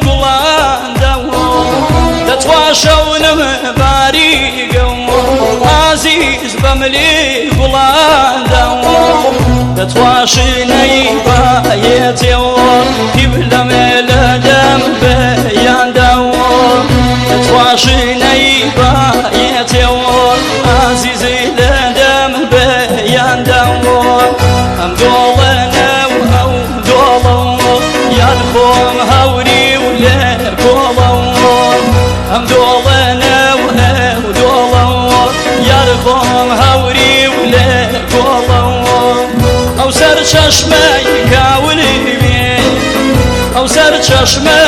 گوڵاندا دەتواشەونم باریگە عزیز بەملی گوڵاندا دەتواشنەی بایەتێوە هیبلەمێ لە دەم بەیانداوە دەتواشنەی بایەتێوە عزیزی لە دەم بەیانداوە ئەم دۆڵەنە و ئەو دۆڵەوە یاد خۆم هەوری و لێ کۆڵەوە ئەم دۆڵەنە و ئەو دۆڵەوە یاد خۆم هەوری و لێ کۆڵەوە ئەو سەر چەشمەی کاولی بێ ئەو سەر چەشمە